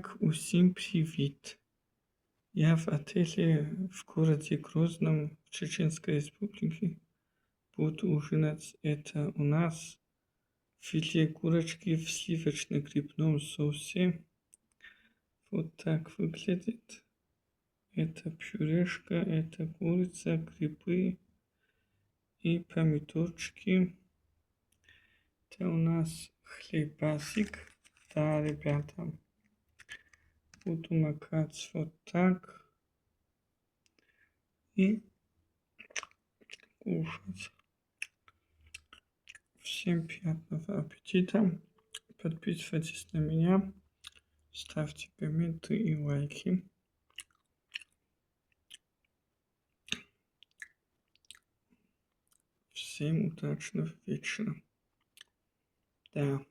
Итак, усім привіт! Я в отеле в городе Грозном в Чеченской Республике. Буду ужинать. Это у нас филе курочки в сливочно-грибном соусе. Вот так выглядит. Это пюрешка, это курица, грибы и помидорчики. Это у нас хлебасик. Да, ребята. Буду макать вот так и кушать. Всем приятного аппетита. Подписывайтесь на меня, ставьте комменты и лайки. Всем удачного вечера. Да.